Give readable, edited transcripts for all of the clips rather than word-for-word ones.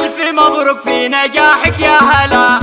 ألف مبروك في نجاحك يا هلا.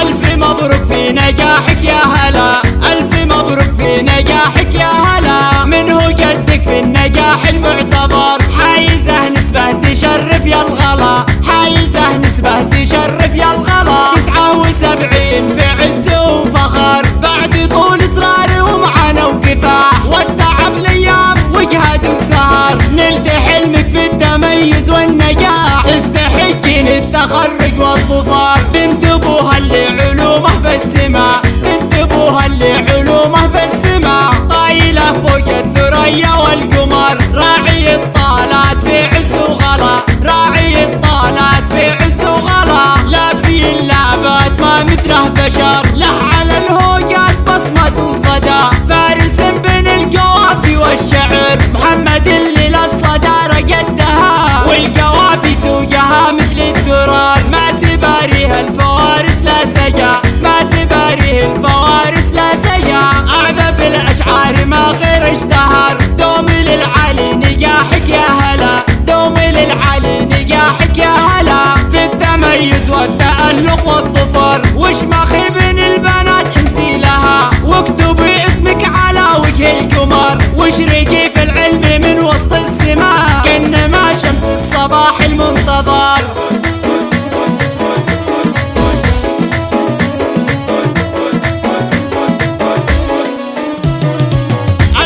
ألف مبروك في نجاحك يا هلا، ألف مبروك في نجاحك يا هلا. من هو جدك في النجاح المعتبر، حايزه نسبة تشرف يا الغلا، حايزه نسبة تشرف يا الغلا. 79 في عز وفخر، بعد طول إصرار ومعاناة وكفاح، والتعب الأيام وجهد وسهر. نلت حلمك في التميز والنجاح، تستحقين التخرج والظفر. بنت ابوها اللي علومه في السماء، بنت ابوها اللي علومه في السماء. طايله فوق الثريا والقمر، راعي الطالات في عز وغلا، راعي الطالات في عز وغلا. لا في اللعبات ما مثله بشر، له على الهوجاس بصمة وصدى. فارس بين القوافي والشعر، محمد اللي للصدارة قدها، والقوافي سوقها مثل الدرار. ما تباريها الفوارس لا سجا، ما تباريه الفوارس لا سجا. أعذب الأشعار ما غير اشتهر، دوم للعلي نجاحك يا هلا، دوم للعلي نجاحك يا هلا. في التميز والتألق والظفر، وش ما خيبن البنات انتي لها. واكتبي اسمك على وجه القمر، واشرقي في العلم من وسط السماء، كأنما شمس الصباح المنتظر.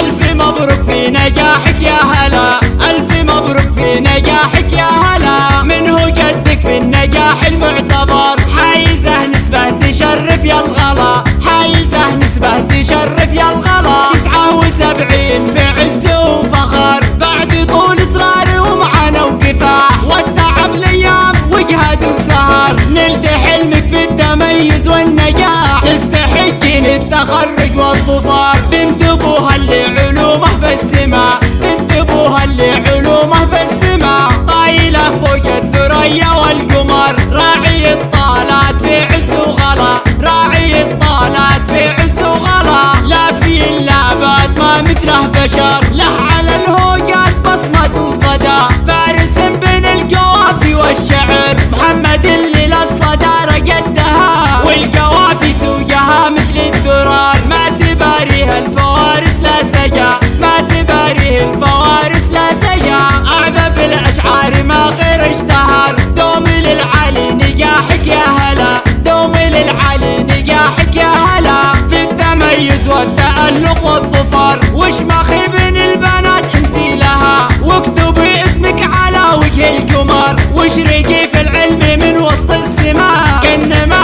ألف مبروك في نجاحك يا هلا، ألف مبروك في نجاحك يا هلا. من هو جدك في النجاح المعتبر، حايزه نسبة تشرف يا الغلا، حايزه نسبة تشرف يا الغلا. 79 في عز وفخر، بعد طول إصرار ومعاناة وكفاح، والتعب الأيام وجهد وسهر. نلت حلمك في التميز والنجاح، تستحقين التخرج والظفر. بنت ابوها اللي علومه في السماء، بنت ابوها اللي علومه في السماء. طايله فوق الثريا والقمر، راعي الطالات في عز وغلا، راعي الطالات في عز وغلا. لا في اللعبات ما مثله بشر، له على الهوجاس بصمة وصدى. فارس بين القوافي والشعر، محمد اللي للصدارة قدها، والقوافي سوقها مثل الدرار. ما تباريها الفوارس لا سجا، ما تباريه الفوارس لا سجا. أعذب الأشعار ما غير اشتهر، دوم للعلي نجاحك يا هلا، دوم للعلي نجاحك يا هلا. في التميز والتألق والظفر، وش ما خيبن البنات انتي لها. واكتبي اسمك على وجه القمر، واشرقي في العلم من وسط السماء، كأنما